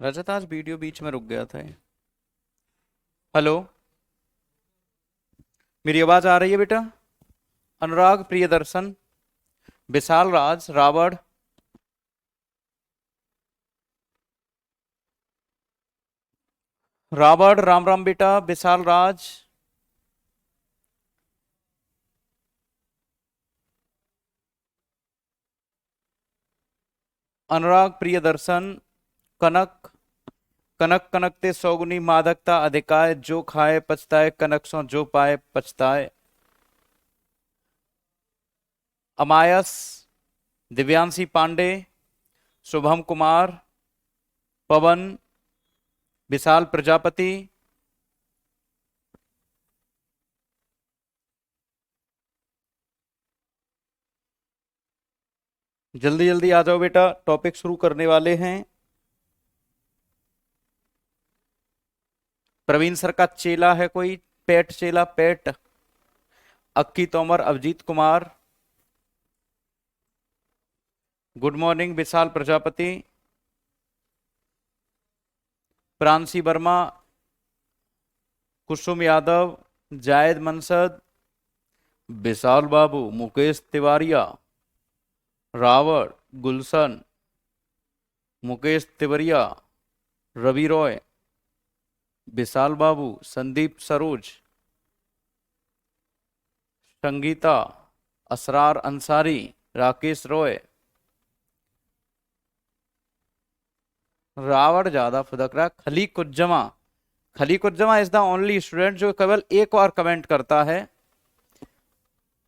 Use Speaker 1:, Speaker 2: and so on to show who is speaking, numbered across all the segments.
Speaker 1: रजत, आज वीडियो बीच में रुक गया था ये। हेलो। मेरी आवाज आ रही है बेटा? अनुराग, प्रियदर्शन, विशाल राज, रावण, रावण, राम राम बेटा, विशाल राज, अनुराग, प्रियदर्शन, कनक, कनक कनकते सौगुनी मादकता अधिकाय, जो खाए पछताए, कनक सो जो पाए पछताए, अमायस, दिव्यांशी पांडे, शुभम कुमार, पवन, विशाल प्रजापति। जल्दी जल्दी आ जाओ बेटा, टॉपिक शुरू करने वाले हैं। प्रवीण सर का चेला है कोई? पेट चेला, पेट। अक्की तोमर, अभिजीत कुमार, गुड मॉर्निंग विशाल प्रजापति, प्रांशी वर्मा, कुसुम यादव, जायद मनसद, विशाल बाबू, मुकेश तिवारिया, रावण, गुलशन, मुकेश तिवरिया, रवि रॉय, विशाल बाबू, संदीप सरोज, संगीता, असरार अंसारी, राकेश रॉय। रावण ज्यादा फुदक रहा। खली कुज्जमा, खली कुज्जमा इज द ओनली स्टूडेंट जो केवल एक बार कमेंट करता है,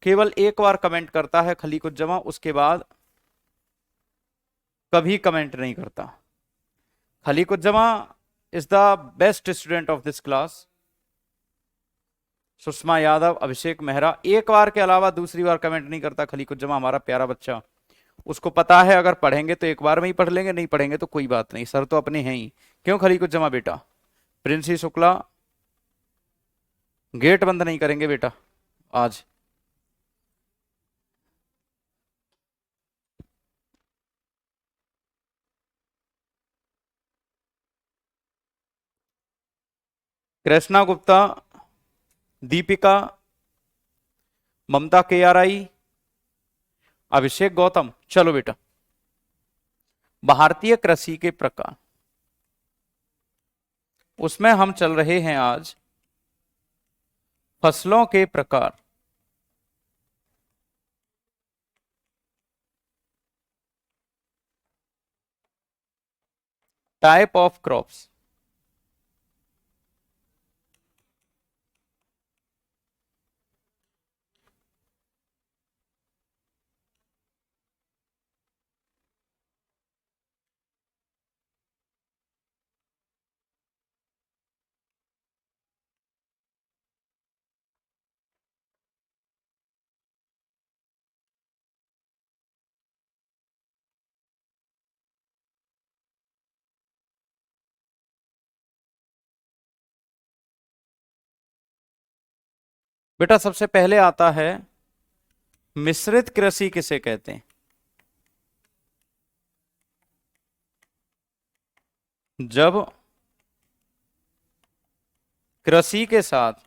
Speaker 1: केवल एक बार कमेंट करता है खली कुज्जमा, उसके बाद कभी कमेंट नहीं करता। खली कुज्जमा is the best student of this class. Sushma Yadav, Abhishek Mehra, एक बार के अलावा दूसरी बार कमेंट नहीं करता खली कुज्जमा, हमारा प्यारा बच्चा। उसको पता है अगर पढ़ेंगे तो एक बार में ही पढ़ लेंगे, नहीं पढ़ेंगे तो कोई बात नहीं, सर तो अपने हैं ही। क्यों खली कुज्जमा बेटा? प्रिंसी शुक्ला, गेट बंद नहीं करेंगे बेटा आज। कृष्णा गुप्ता, दीपिका, ममता के आर आई, अभिषेक गौतम। चलो बेटा, भारतीय कृषि के प्रकार, उसमें हम चल रहे हैं आज फसलों के प्रकार। Type of crops. बेटा सबसे पहले आता है मिश्रित कृषि किसे कहते हैं? जब कृषि के साथ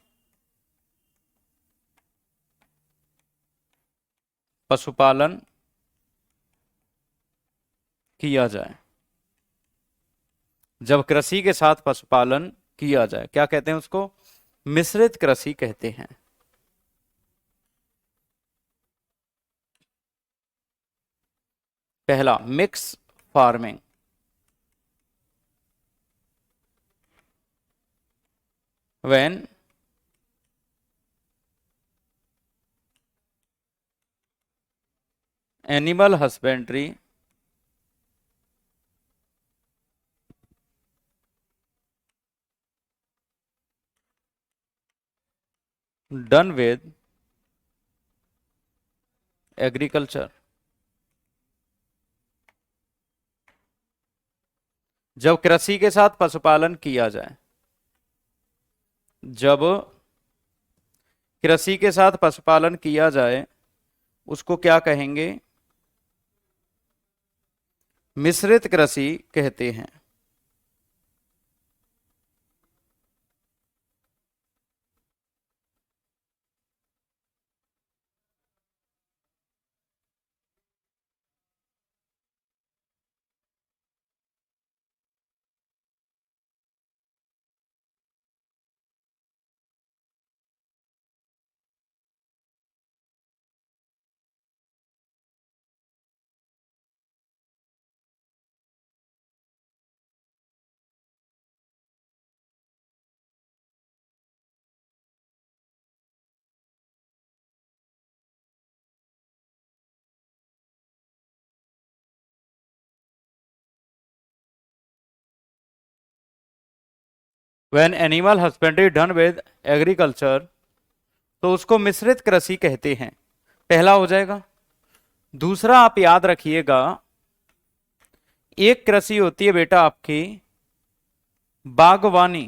Speaker 1: पशुपालन किया जाए, जब कृषि के साथ पशुपालन किया जाए, क्या कहते हैं उसको? मिश्रित कृषि कहते हैं। पहला mix farming, when animal husbandry done with agriculture, जब कृषि के साथ पशुपालन किया जाए, जब कृषि के साथ पशुपालन किया जाए उसको क्या कहेंगे? मिश्रित कृषि कहते हैं। When animal husbandry done with agriculture, तो उसको मिश्रित कृषि कहते हैं। पहला हो जाएगा। दूसरा आप याद रखिएगा, एक कृषि होती है बेटा आपकी बागवानी,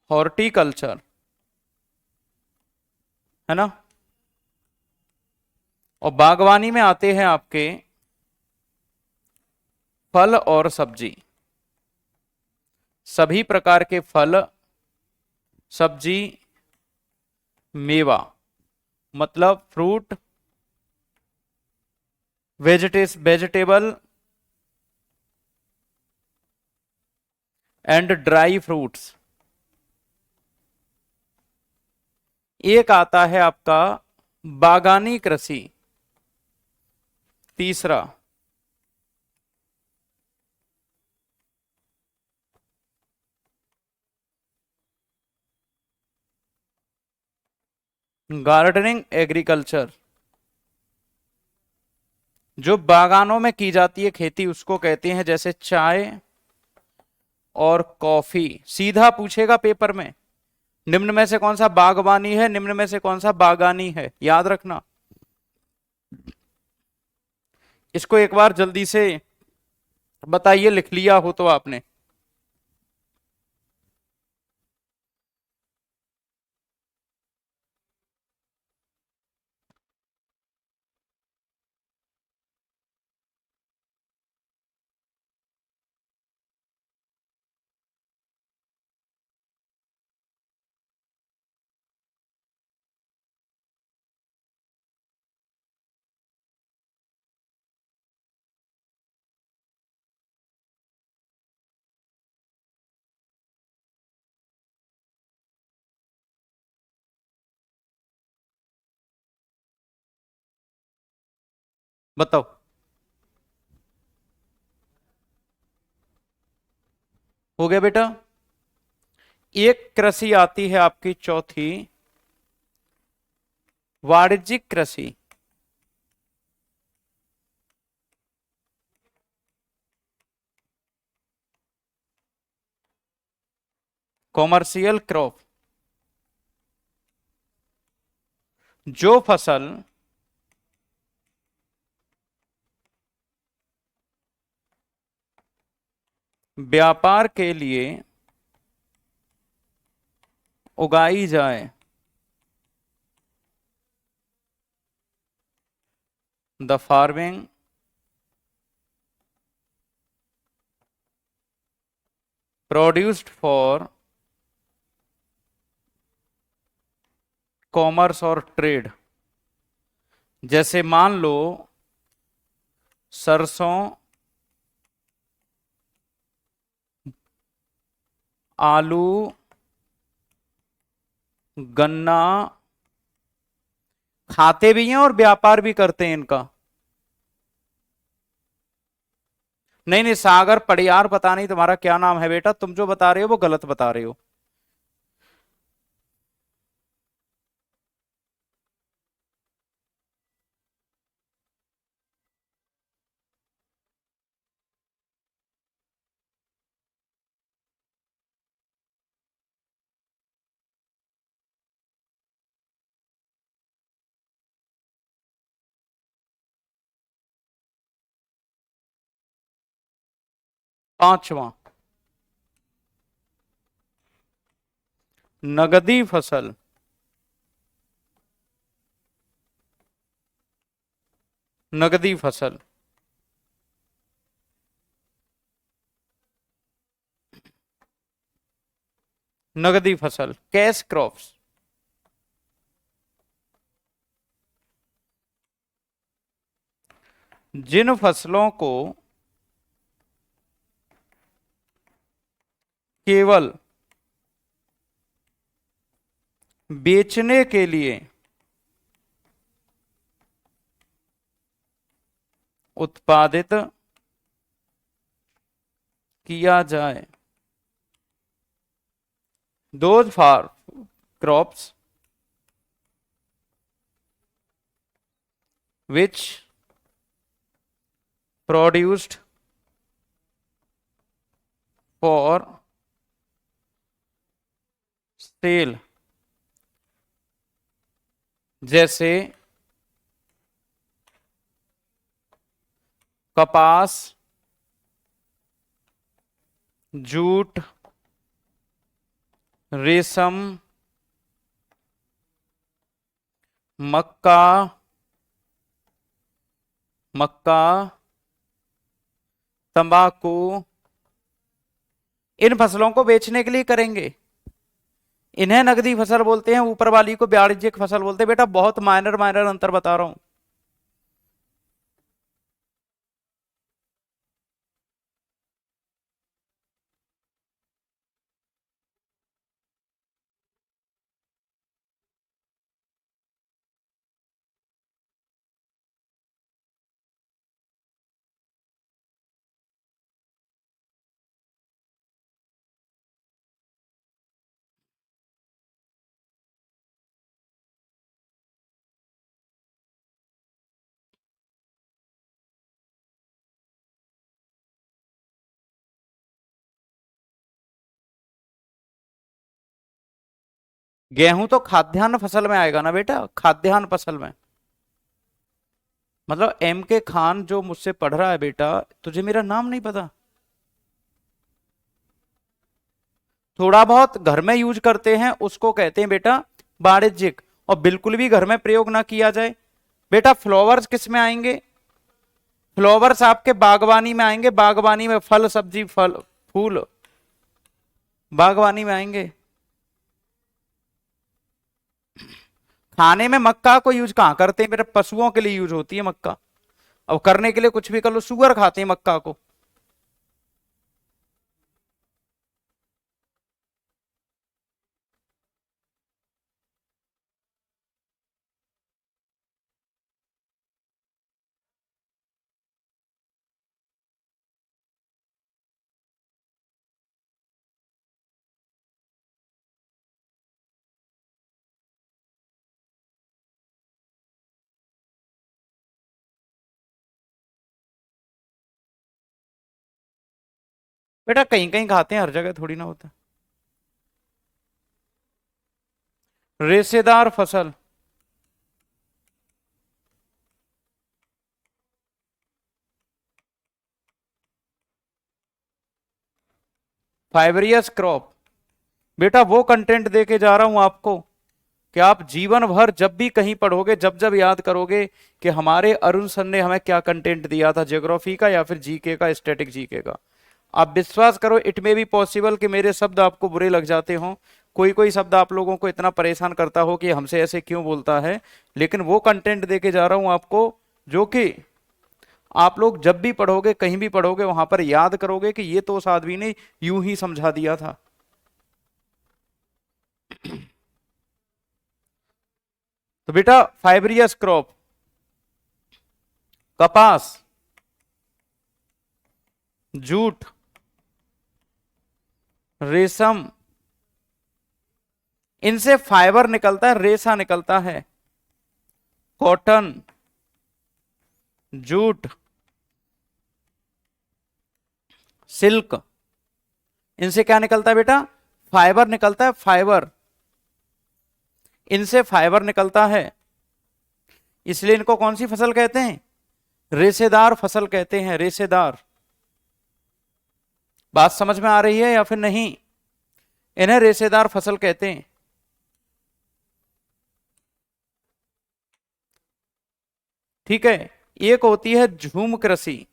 Speaker 1: हॉर्टिकल्चर, है ना। और बागवानी में आते हैं आपके फल और सब्जी, सभी प्रकार के फल, सब्जी, मेवा, मतलब fruit, vegetable and dry fruits. एक आता है आपका बागानी कृषि। तीसरा गार्डनिंग एग्रीकल्चर। जो बागानों में की जाती है खेती उसको कहते हैं, जैसे चाय और कॉफी। सीधा पूछेगा पेपर में, निम्न में से कौन सा बागवानी है, निम्न में से कौन सा बागानी है, याद रखना। इसको एक बार जल्दी से बताइए, लिख लिया हो तो आपने। बताओ। हो गया बेटा। एक कृषि आती है आपकी चौथी, वाणिज्यिक कृषि। कॉमर्शियल क्रॉप, जो फसल व्यापार के लिए उगाई जाए। The farming produced for commerce और ट्रेड। जैसे मान लो सरसों, आलू, गन्ना, खाते भी हैं और व्यापार भी करते हैं इनका। नहीं नहीं सागर पड़ियार, पता नहीं तुम्हारा क्या नाम है बेटा, तुम जो बता रहे हो वो गलत बता रहे हो। 5वां, नगदी फसल। नगदी फसल, नगदी फसल, कैश क्रॉप्स। जिन फसलों को केवल बेचने के लिए उत्पादित किया जाए। Those farm crops which produced for sale, जैसे कपास, जूट, रेशम, मक्का, मक्का, तंबाकू, इन फसलों को बेचने के लिए करेंगे। इन्हें नकदी फसल बोलते हैं, ऊपर वाली को वाणिज्यिक फसल बोलते हैं। बेटा बहुत माइनर माइनर अंतर बता रहा हूं। गेहूं तो खाद्यान्न फसल में आएगा ना बेटा, खाद्यान्न फसल में। मतलब एम के खान जो मुझसे पढ़ रहा है बेटा, तुझे मेरा नाम नहीं पता? थोड़ा बहुत घर में यूज करते हैं उसको कहते हैं बेटा वाणिज्यिक, और बिल्कुल भी घर में प्रयोग ना किया जाए। बेटा फ्लावर्स किस में आएंगे? फ्लावर्स आपके बागवानी में आएंगे, बागवानी में फल सब्जी फल फूल बागवानी में आएंगे। खाने में मक्का को यूज कहां करते हैं? मेरे पशुओं के लिए यूज होती है मक्का। अब करने के लिए कुछ भी कर लो, शुगर खाते हैं मक्का को। बेटा कहीं कहीं खाते हैं, हर जगह थोड़ी ना होता। रेशेदार फसल, फाइबरियस क्रॉप। बेटा वो कंटेंट दे के जा रहा हूं आपको कि आप जीवन भर जब भी कहीं पढ़ोगे, जब जब याद करोगे कि हमारे अरुण सर ने हमें क्या कंटेंट दिया था, ज्योग्राफी का या फिर जीके का, स्टैटिक जीके का। आप विश्वास करो, इट मे बी पॉसिबल कि मेरे शब्द आपको बुरे लग जाते हों, कोई कोई शब्द आप लोगों को इतना परेशान करता हो कि हमसे ऐसे क्यों बोलता है, लेकिन वो कंटेंट दे के जा रहा हूं आपको जो कि आप लोग जब भी पढ़ोगे, कहीं भी पढ़ोगे, वहां पर याद करोगे कि ये तो उस आदमी ने यूं ही समझा दिया था। तो बेटा फाइब्रियस क्रॉप, कपास, जूट, रेशम, इनसे फाइबर निकलता है, रेशा निकलता है। कॉटन, जूट, सिल्क, इनसे क्या निकलता है बेटा? फाइबर निकलता है, फाइबर। इनसे फाइबर निकलता है, इसलिए इनको कौन सी फसल कहते हैं? रेशेदार फसल कहते हैं, रेशेदार। बात समझ में आ रही है या फिर नहीं? इन्हें रेशेदार फसल कहते हैं। ठीक है। एक होती है झूम कृषि,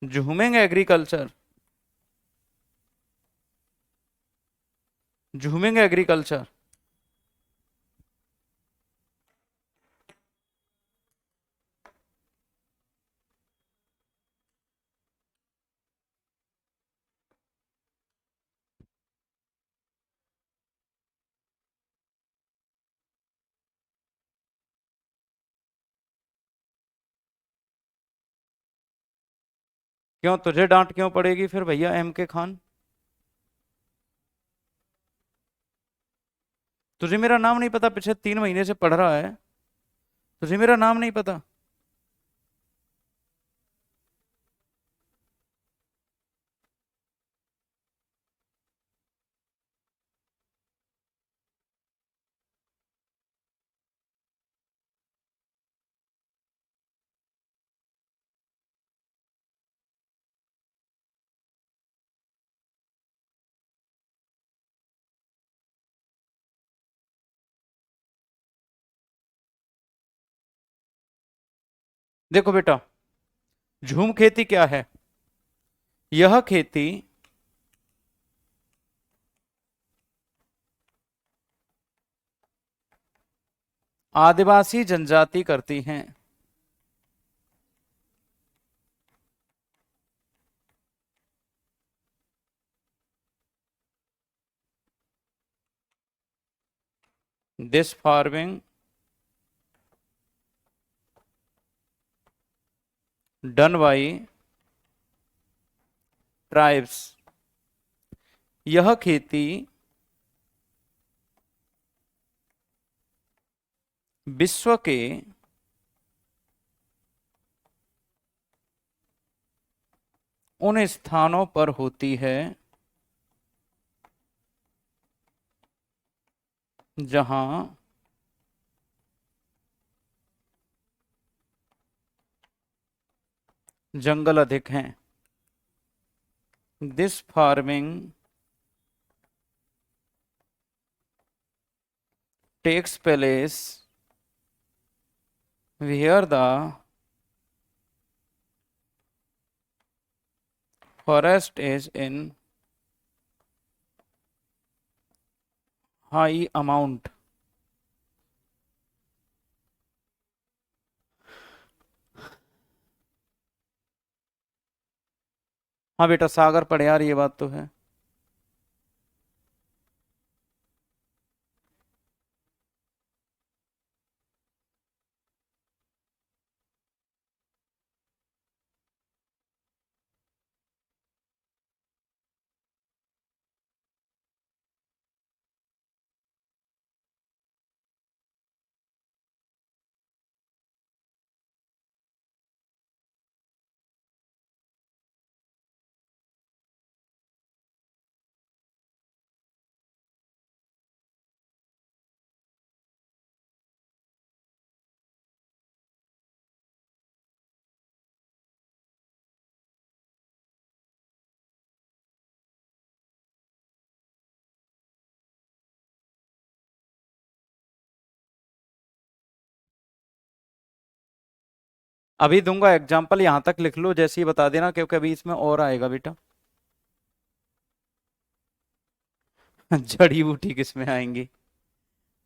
Speaker 1: झूमिंग एग्रीकल्चर, झूमिंग एग्रीकल्चर। क्यों तुझे डांट क्यों पड़ेगी फिर भैया एम के खान? तुझे मेरा नाम नहीं पता? पिछले 3 महीने से पढ़ रहा है, तुझे मेरा नाम नहीं पता? देखो बेटा, झूम खेती क्या है? यह खेती आदिवासी जनजाति करती हैं। This farming done by tribes, यह खेती विश्व के उन स्थानों पर होती है जहां जंगल अधिक हैं। This farming takes place where the forest is in high amount। हाँ बेटा, सागर पढ़े यार, ये बात तो है। अभी दूंगा एग्जाम्पल, यहां तक लिख लो, जैसे ही बता देना, क्योंकि अभी इसमें और आएगा बेटा। जड़ी बूटी किसमें आएंगी?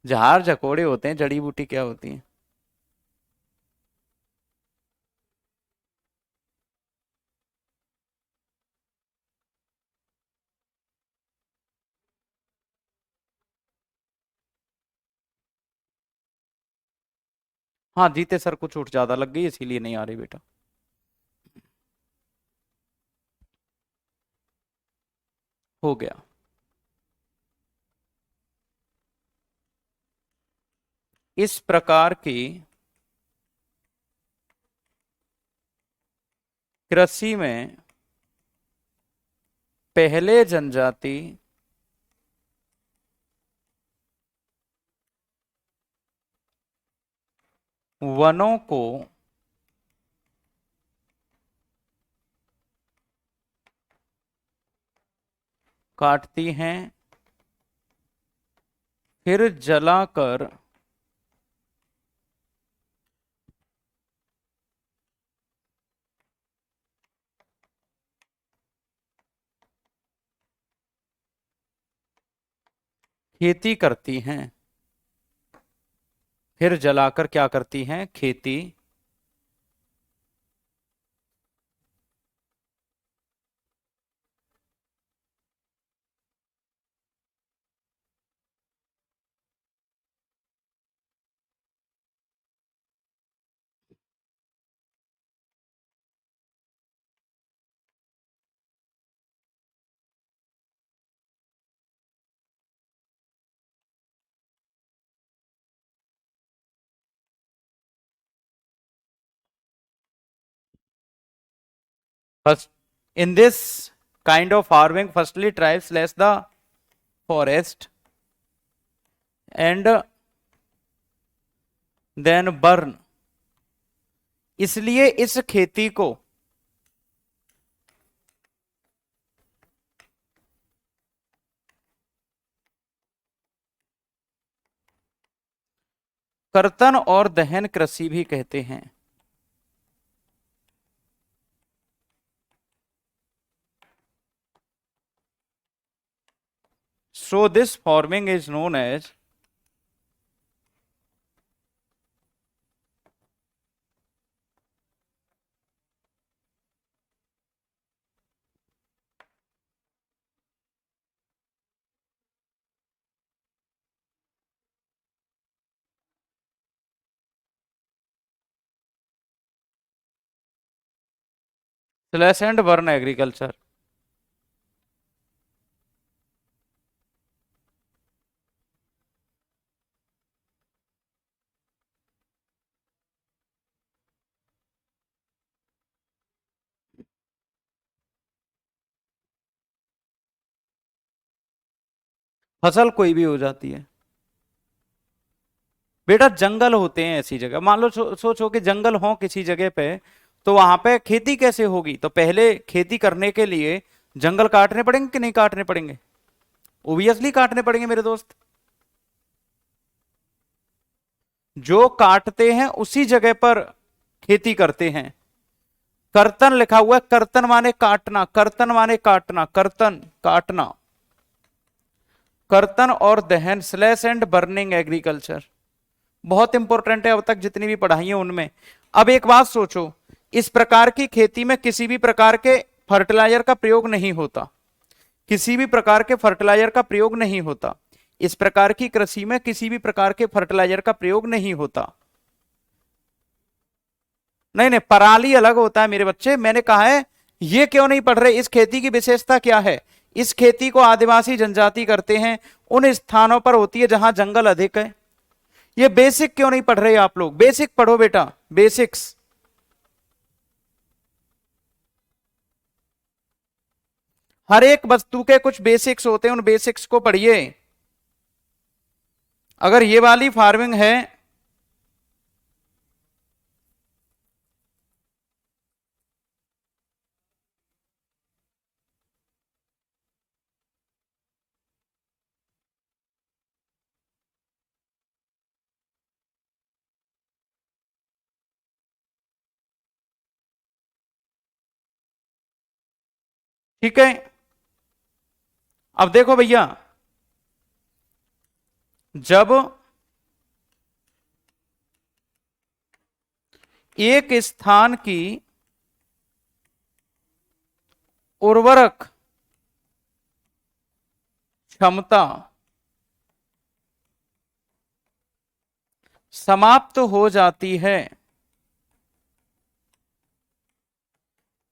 Speaker 1: झाड़ झकोड़े होते हैं, जड़ी बूटी क्या होती है? हाँ, जीते सर को चोट ज्यादा लग गई, इसीलिए नहीं आ रही बेटा। हो गया। इस प्रकार की कृषि में पहले जनजाति वनों को काटती हैं, फिर जलाकर खेती करती हैं। फिर जलाकर क्या करती हैं? खेती। First, in this kind of farming, firstly tribes slash the forest and then burn। इसलिए इस खेती को कर्तन और दहन कृषि भी कहते हैं। So this forming is known as slash and burn agriculture. फसल कोई भी हो जाती है बेटा, जंगल होते हैं ऐसी जगह, मान लो सोचो कि जंगल हो किसी जगह पे, तो वहां पे खेती कैसे होगी? तो पहले खेती करने के लिए जंगल काटने पड़ेंगे कि नहीं काटने पड़ेंगे? ओबियसली काटने पड़ेंगे मेरे दोस्त। जो काटते हैं उसी जगह पर खेती करते हैं। कर्तन लिखा हुआ है, कर्तन माने काटना, कर्तन माने काटना, कर्तन काटना, कर्तन और दहन, स्लैश एंड बर्निंग एग्रीकल्चर बहुत इंपॉर्टेंट है अब तक जितनी भी पढ़ाई है उनमें। अब एक बात सोचो, इस प्रकार की खेती में किसी भी प्रकार के फर्टिलाइजर का प्रयोग नहीं होता, किसी भी प्रकार के फर्टिलाइजर का प्रयोग नहीं होता, इस प्रकार की कृषि में किसी भी प्रकार के फर्टिलाइजर का प्रयोग नहीं होता। नहीं नहीं, पराली अलग होता है मेरे बच्चे, मैंने कहा है ये क्यों नहीं पढ़ रहे, इस खेती की विशेषता क्या है? इस खेती को आदिवासी जनजाति करते हैं, उन स्थानों पर होती है जहां जंगल अधिक है। ये बेसिक क्यों नहीं पढ़ रहे आप लोग? बेसिक पढ़ो बेटा, बेसिक्स। हर एक वस्तु के कुछ बेसिक्स होते हैं, उन बेसिक्स को पढ़िए। अगर ये वाली फार्मिंग है, ठीक है। अब देखो भैया, जब एक स्थान की उर्वरक क्षमता समाप्त हो जाती है,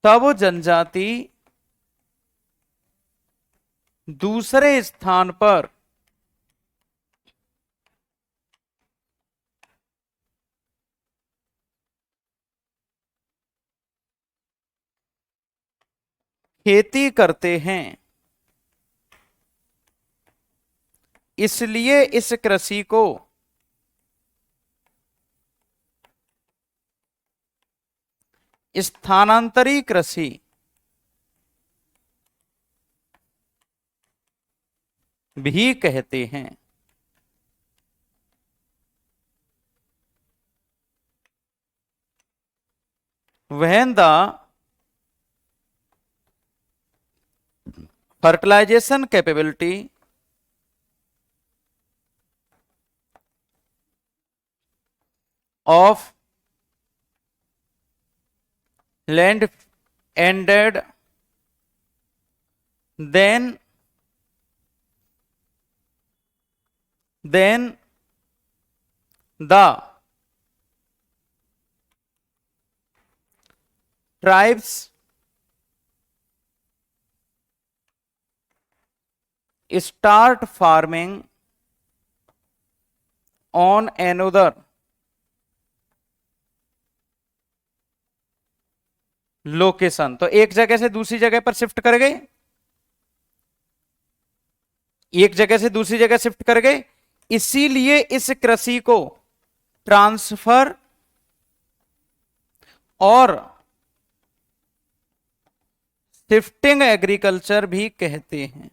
Speaker 1: तब जनजाति दूसरे स्थान पर खेती करते हैं। इसलिए इस कृषि को स्थानांतरी कृषि भी कहते हैं। When the fertilization capability of land ended, then the tribes start farming on another location. तो एक जगह से दूसरी जगह पर शिफ्ट कर गए, एक जगह से दूसरी जगह शिफ्ट कर गए, इसीलिए इस कृषि को ट्रांसफर और शिफ्टिंग एग्रीकल्चर भी कहते हैं।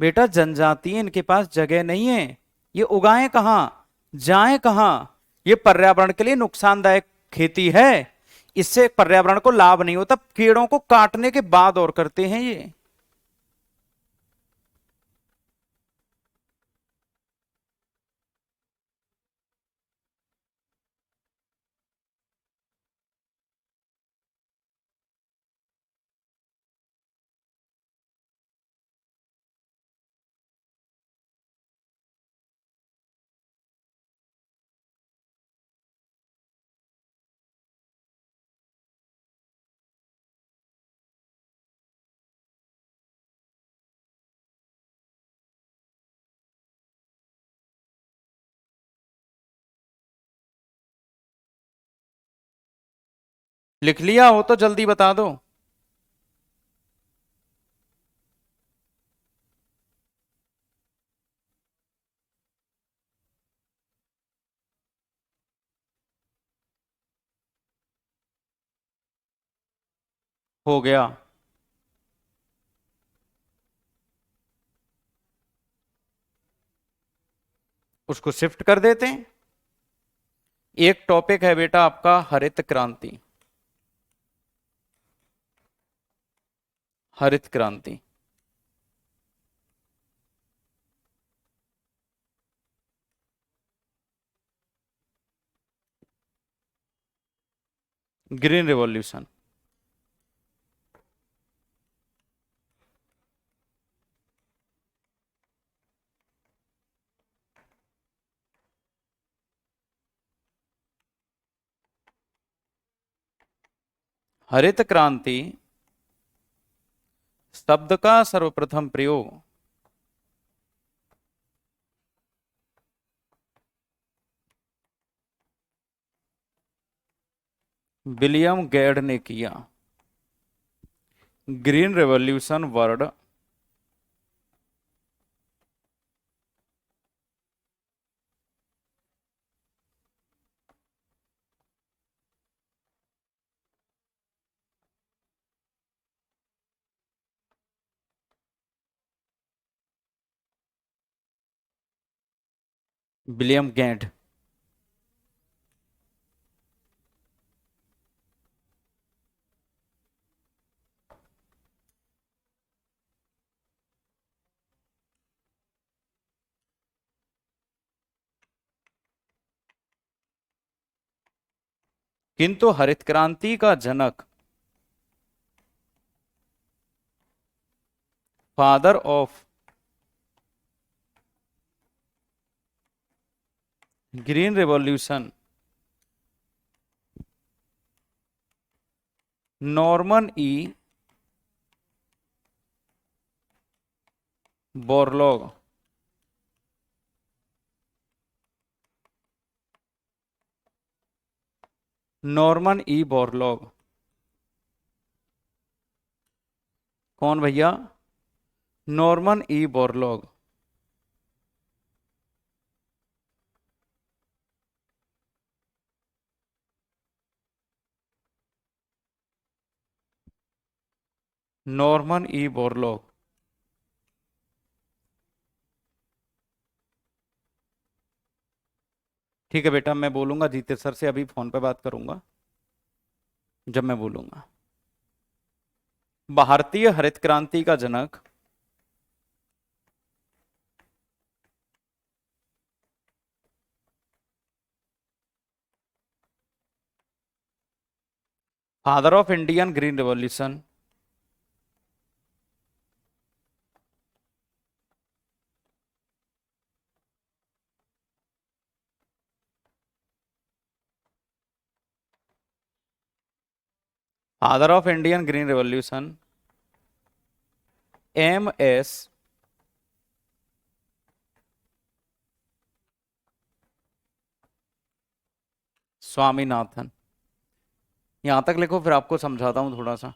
Speaker 1: बेटा जनजाति, इनके पास जगह नहीं है, ये उगाएं कहां, जाएं कहां? ये पर्यावरण के लिए नुकसानदायक खेती है, इससे पर्यावरण को लाभ नहीं होता, पेड़ों को काटने के बाद और करते हैं ये। लिख लिया हो तो जल्दी बता दो। हो गया। उसको शिफ्ट कर देते हैं। एक टॉपिक है बेटा आपका हरित क्रांति। हरित क्रांति। Green revolution. हरित क्रांति शब्द का सर्वप्रथम प्रयोग विलियम गेड ने किया। Green revolution word William Gaud. किंतु हरित क्रांति का जनक, father of green revolution, Norman E Borlaug. Norman E Borlaug. कौन भैया? Norman E Borlaug. Norman E Borlaug. ठीक है बेटा, मैं बोलूंगा जीते सर से, अभी फोन पे बात करूंगा जब मैं बोलूंगा। भारतीय हरित क्रांति का जनक father of Indian green revolution, father of Indian green revolution MS Swaminathan. यहां तक लिखो, फिर आपको समझाता हूं थोड़ा सा।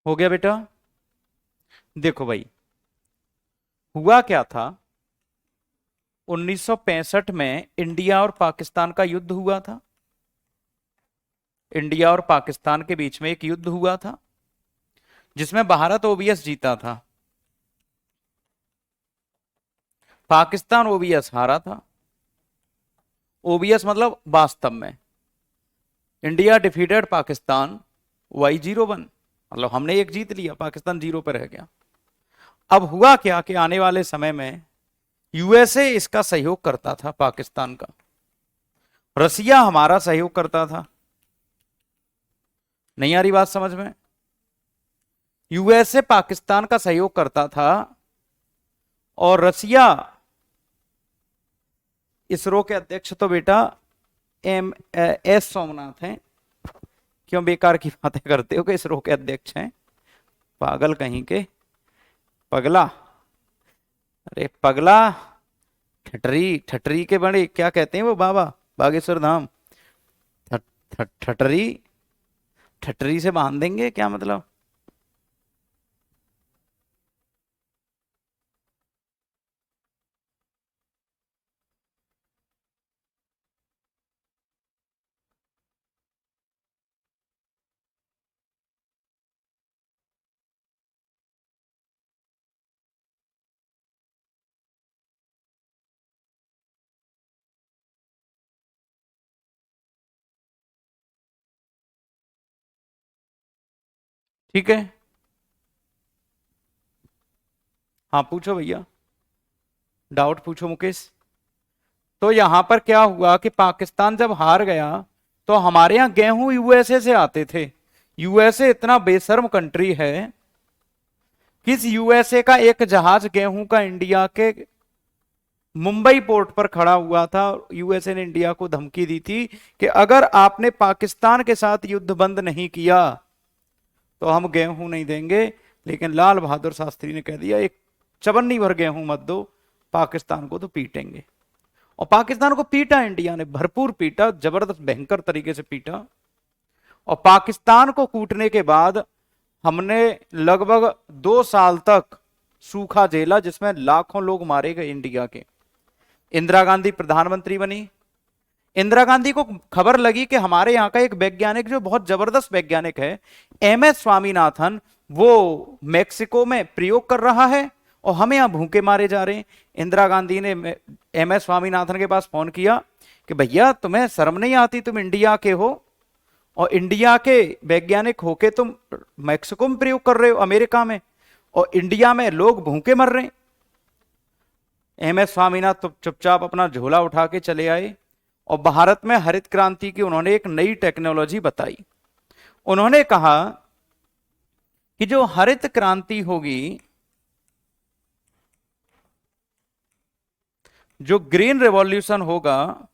Speaker 1: हो गया बेटा। देखो भाई, हुआ क्या था, 1965 में इंडिया और पाकिस्तान का युद्ध हुआ था। इंडिया और पाकिस्तान के बीच में एक युद्ध हुआ था जिसमें भारत ओबीएस जीता था, पाकिस्तान ओबीएस हारा था। ओबीएस मतलब वास्तव में इंडिया डिफीटेड पाकिस्तान Y01, मतलब हमने एक जीत लिया, पाकिस्तान जीरो पर रह गया। अब हुआ क्या कि आने वाले समय में यूएसए इसका सहयोग करता था पाकिस्तान का, रसिया हमारा सहयोग करता था। नहीं आ रही बात समझ में? यूएसए पाकिस्तान का सहयोग करता था और रसिया, इसरो के अध्यक्ष तो बेटा एस सोमनाथ हैं। क्यों बेकार की बातें करते हो कि इसरो के अध्यक्ष हैं, पागल कहीं के, पगला, अरे पगला, ठटरी, ठटरी के बड़े क्या कहते हैं वो बाबा बागेश्वर धाम, ठटरी, ठटरी से बांध देंगे क्या मतलब? ठीक है, हाँ पूछो भैया, डाउट पूछो मुकेश। तो यहां पर क्या हुआ कि पाकिस्तान जब हार गया तो हमारे यहां गेहूं यूएसए से आते थे। यूएसए इतना बेशर्म कंट्री है, किस यूएसए का एक जहाज गेहूं का इंडिया के मुंबई पोर्ट पर खड़ा हुआ था। यूएसए ने इंडिया को धमकी दी थी कि अगर आपने पाकिस्तान के साथ युद्ध बंद नहीं किया तो हम गेहूं नहीं देंगे। लेकिन लाल बहादुर शास्त्री ने कह दिया, एक चवन्नी भर गेहूं मत दो, पाकिस्तान को तो पीटेंगे। और पाकिस्तान को पीटा इंडिया ने, भरपूर पीटा, जबरदस्त भयंकर तरीके से पीटा। और पाकिस्तान को कूटने के बाद हमने लगभग 2 साल तक सूखा झेला जिसमें लाखों लोग मारे गए इंडिया के। इंदिरा गांधी प्रधानमंत्री बनी। इंदिरा गांधी को खबर लगी कि हमारे यहां का एक वैज्ञानिक जो बहुत जबरदस्त वैज्ञानिक है, एमएस स्वामीनाथन, वो मैक्सिको में प्रयोग कर रहा है और हम यहां भूखे मारे जा रहे हैं। इंदिरा गांधी ने एमएस स्वामीनाथन के पास फोन किया कि भैया तुम्हें शर्म नहीं आती, तुम इंडिया के हो और इंडिया के वैज्ञानिक होके तुम मैक्सिको में प्रयोग कर रहे हो, अमेरिका में, और इंडिया में लोग भूखे मर रहे हैं। एमएस स्वामीनाथन तो चुपचाप अपना झोला उठा के चले आए और भारत में हरित क्रांति की उन्होंने एक नई टेक्नोलॉजी बताई। उन्होंने कहा कि जो हरित क्रांति होगी, जो ग्रीन रेवोल्यूशन होगा,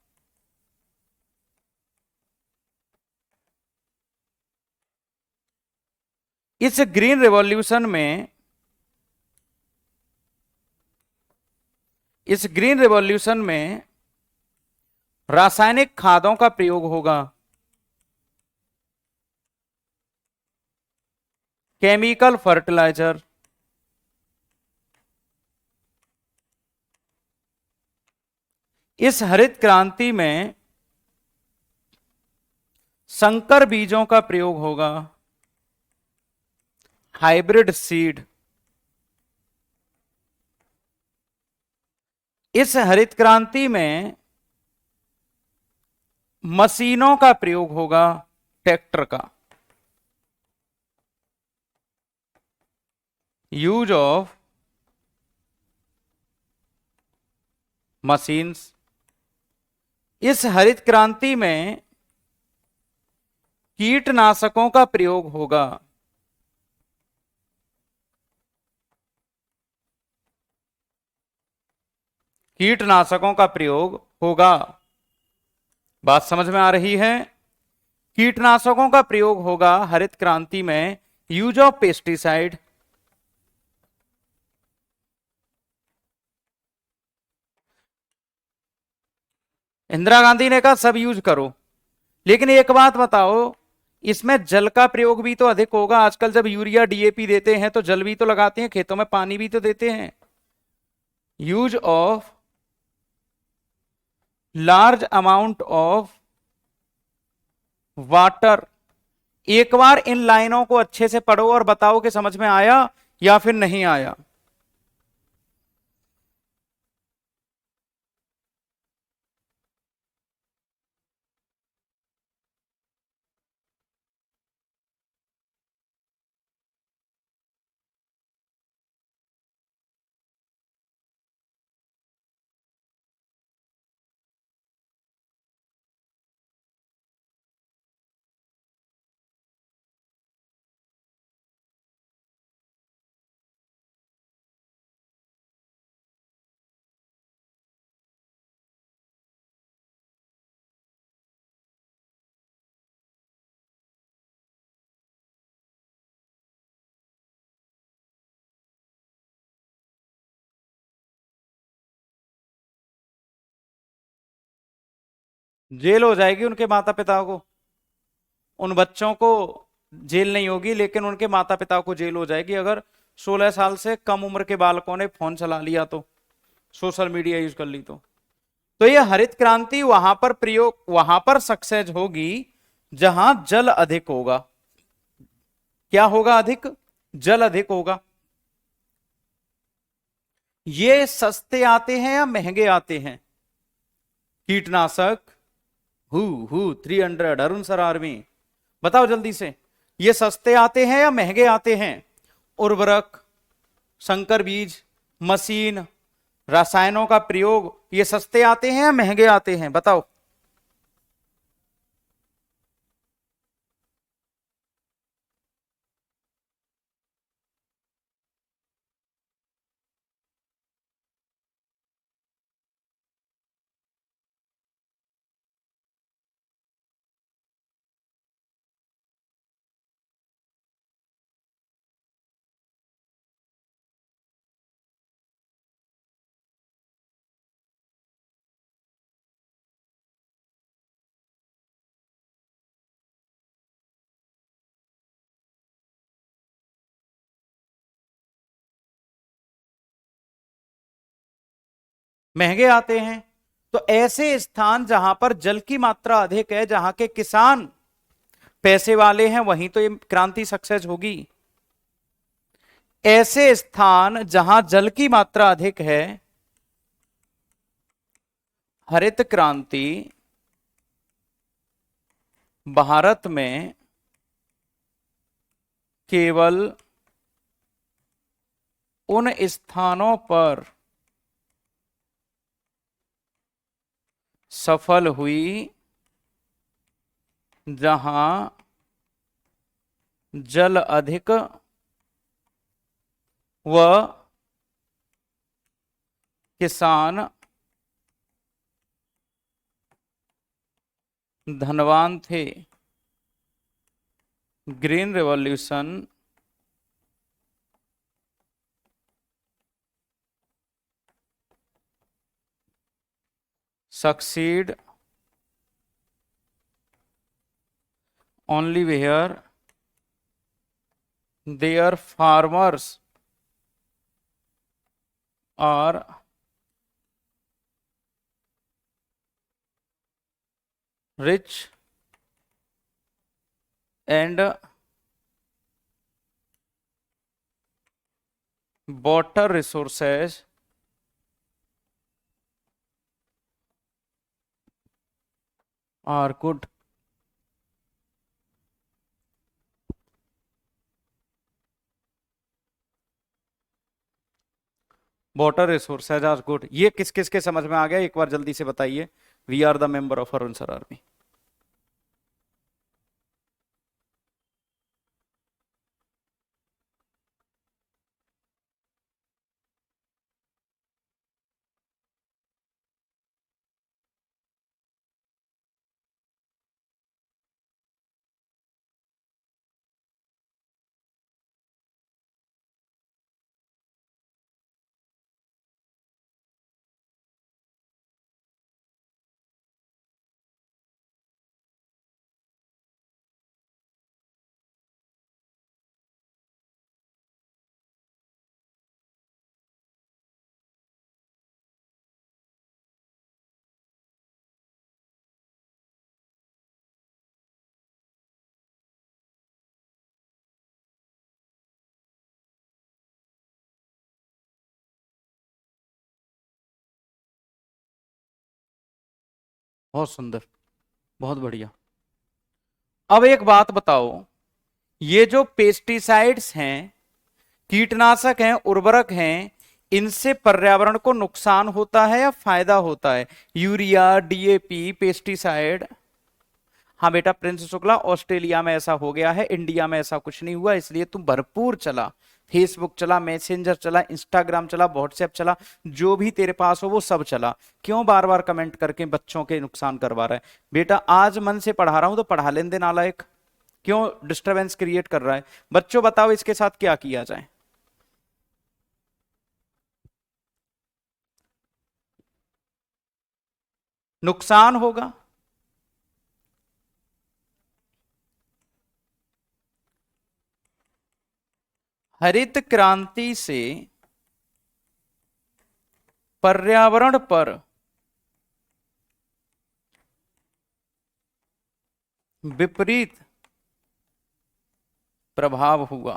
Speaker 1: इस ग्रीन रेवोल्यूशन में, इस ग्रीन रेवोल्यूशन में रासायनिक खादों का प्रयोग होगा, केमिकल फर्टिलाइजर। इस हरित क्रांति में संकर बीजों का प्रयोग होगा, हाइब्रिड सीड। इस हरित क्रांति में मशीनों का प्रयोग होगा, ट्रैक्टर का, यूज ऑफ मशीन्स। इस हरित क्रांति में कीटनाशकों का प्रयोग होगा, कीटनाशकों का प्रयोग होगा। बात समझ में आ रही है? कीटनाशकों का प्रयोग होगा हरित क्रांति में, use of pesticide. Indira Gandhi ने कहा सब यूज करो, लेकिन एक बात बताओ, इसमें जल का प्रयोग भी तो अधिक होगा। आजकल जब यूरिया डीएपी देते हैं तो जल भी तो लगाते हैं, खेतों में पानी भी तो देते हैं। Use of large amount of water. एक बार इन लाइनों को अच्छे से पढ़ो और बताओ कि समझ में आया या फिर नहीं आया। जेल हो जाएगी उनके माता पिता को, उन बच्चों को जेल नहीं होगी, लेकिन उनके माता पिता को जेल हो जाएगी अगर 16 साल से कम उम्र के बालकों ने फोन चला लिया तो, सोशल मीडिया यूज कर ली तो ये हरित क्रांति वहां पर प्रयोग, वहां पर सक्सेस होगी जहां जल अधिक होगा। क्या होगा अधिक? जल अधिक होगा। ये सस्ते आते हैं या महंगे आते हैं? कीटनाशक हु 300 अरुण सर आर्मी, बताओ जल्दी से, ये सस्ते आते हैं या महंगे आते हैं? उर्वरक, संकर बीज, मशीन, रसायनों का प्रयोग, ये सस्ते आते हैं या महंगे आते हैं? बताओ। महंगे आते हैं। तो ऐसे स्थान जहां पर जल की मात्रा अधिक है, जहां के किसान पैसे वाले हैं, वहीं तो ये क्रांति सक्सेस होगी। ऐसे स्थान जहां जल की मात्रा अधिक है, हरित क्रांति भारत में केवल उन स्थानों पर सफल हुई जहां जल अधिक व किसान धनवान थे। Green revolution succeed only where their farmers are rich and water resources are good। Water resources are good, ये किस किस के समझ में आ गया एक बार जल्दी से बताइए। We are the member of Arun sir army. बहुत सुंदर, बहुत बढ़िया। अब एक बात बताओ, ये जो पेस्टिसाइड्स हैं, कीटनाशक हैं, उर्वरक हैं, इनसे पर्यावरण को नुकसान होता है या फायदा होता है? Urea, DAP, pesticide. हाँ बेटा प्रिंस शुक्ला, ऑस्ट्रेलिया में ऐसा हो गया है, इंडिया में ऐसा कुछ नहीं हुआ, इसलिए तुम भरपूर चला, फेसबुक चला, मैसेंजर चला, इंस्टाग्राम चला, व्हाट्सएप चला, जो भी तेरे पास हो वो सब चला। क्यों बार बार कमेंट करके बच्चों के नुकसान करवा रहा है? बेटा आज मन से पढ़ा रहा हूं तो पढ़ा लेने दे नालायक, क्यों डिस्टरबेंस क्रिएट कर रहा है? बच्चों बताओ इसके साथ क्या किया जाए? नुकसान होगा। हरित क्रांति से पर्यावरण पर विपरीत प्रभाव हुआ।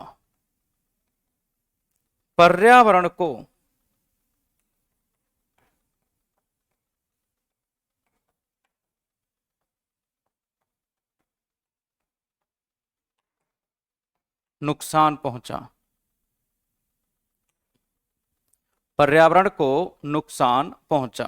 Speaker 1: पर्यावरण को नुकसान पहुंचा। पर्यावरण को नुकसान पहुंचा।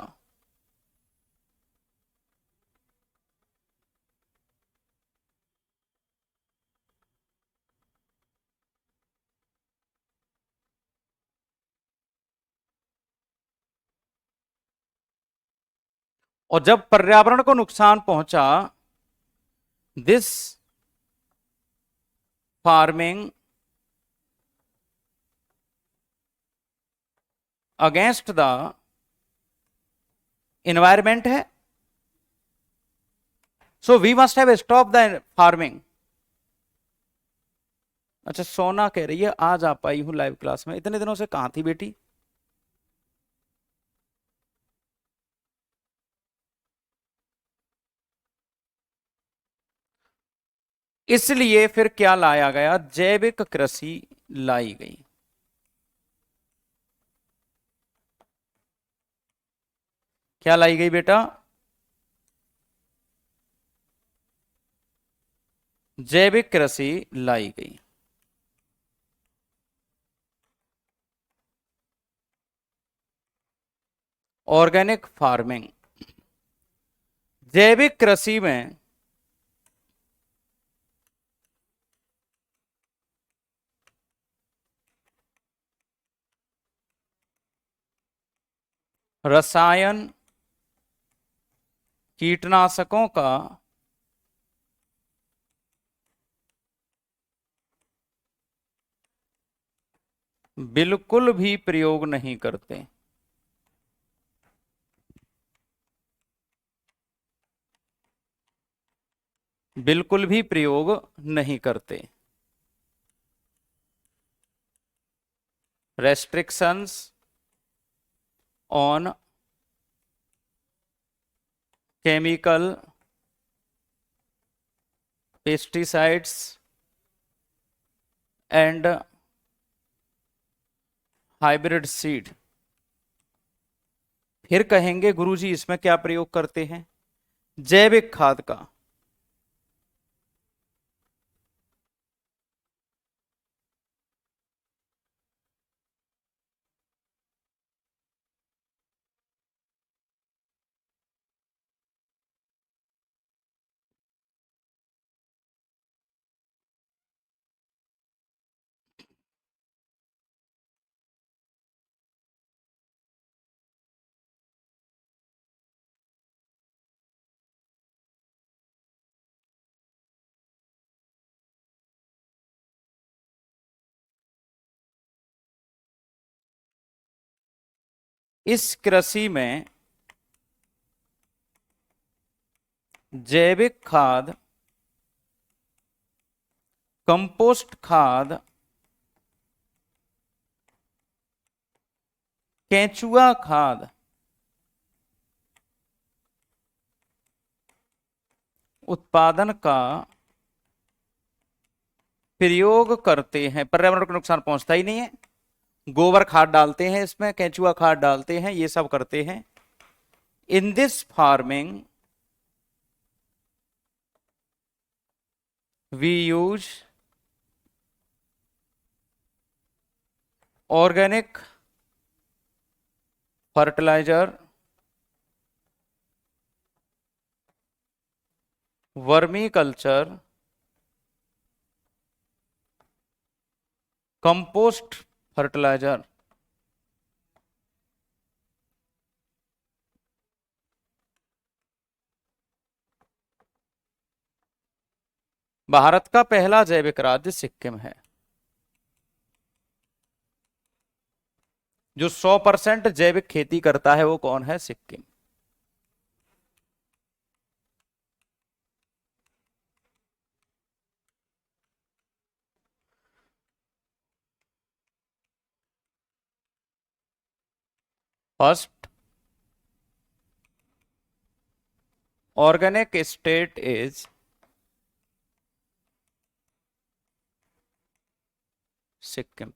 Speaker 1: और जब पर्यावरण को नुकसान पहुंचा, this farming against the environment है, so we must have stop the farming. अच्छा सोना कह रही है आज आ पाई हूं लाइव क्लास में, इतने दिनों से कहां थी बेटी? इसलिए फिर क्या लाया गया? जैविक कृषि लाई गई। क्या लाई गई बेटा? जैविक कृषि लाई गई। Organic farming. जैविक कृषि में रसायन, कीटनाशकों का बिल्कुल भी प्रयोग नहीं करते। बिल्कुल भी प्रयोग नहीं करते। Restrictions on chemical pesticides and hybrid seed. फिर कहेंगे गुरुजी इसमें क्या प्रयोग करते हैं? जैविक खाद का। इस कृषि में जैविक खाद, कंपोस्ट खाद, केंचुआ खाद उत्पादन का प्रयोग करते हैं। पर्यावरण को नुकसान पहुंचता ही नहीं है। गोबर खाद डालते हैं इसमें, केंचुआ खाद डालते हैं, ये सब करते हैं। In this farming we use organic fertiliser, vermiculture, compost fertiliser. Bharat का पहला जैविक राज्य सिक्किम है। जो 100% जैविक खेती करता है वो कौन है? Sikkim. First organic state is Sikkim.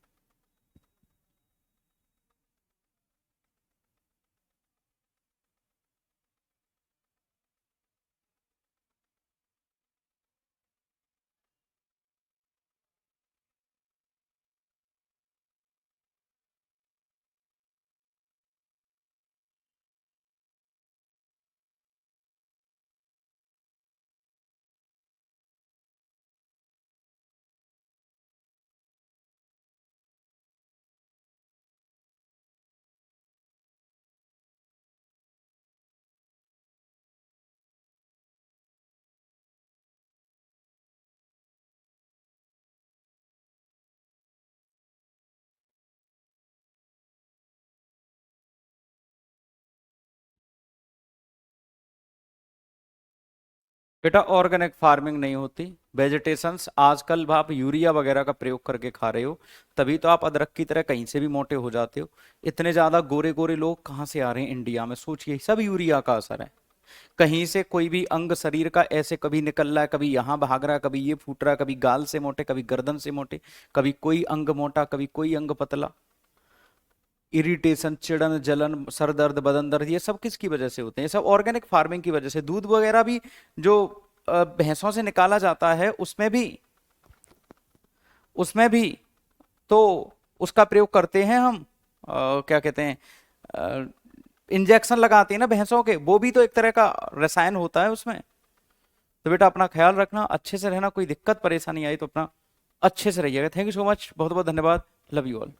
Speaker 1: बेटा ऑर्गेनिक फार्मिंग नहीं होती, वेजिटेशंस आजकल आप यूरिया वगैरह का प्रयोग करके खा रहे हो, तभी तो आप अदरक की तरह कहीं से भी मोटे हो जाते हो। इतने ज्यादा गोरे गोरे लोग कहाँ से आ रहे हैं इंडिया में, सोचिए, सब यूरिया का असर है। कहीं से कोई भी अंग शरीर का ऐसे कभी निकल रहा है, कभी यहाँ भाग रहा है, कभी ये फूट रहा है, कभी गाल से मोटे, कभी गर्दन से मोटे, कभी कोई अंग मोटा, कभी कोई अंग पतला। इरिटेशन, चिड़न, जलन, सर दर्द, बदन दर्द, ये सब किसकी वजह से होते हैं? ये सब ऑर्गेनिक फार्मिंग की वजह से। दूध वगैरह भी जो भैंसों से निकाला जाता है उसमें भी तो उसका प्रयोग करते हैं हम, क्या कहते हैं, इंजेक्शन लगाते हैं ना भैंसों के, वो भी तो एक तरह का रसायन होता है उसमें। तो बेटा अपना ख्याल रखना, अच्छे से रहना, कोई दिक्कत परेशानी आई तो अपना अच्छे से रहिएगा। थैंक यू सो मच, बहुत बहुत धन्यवाद, लव यू ऑल।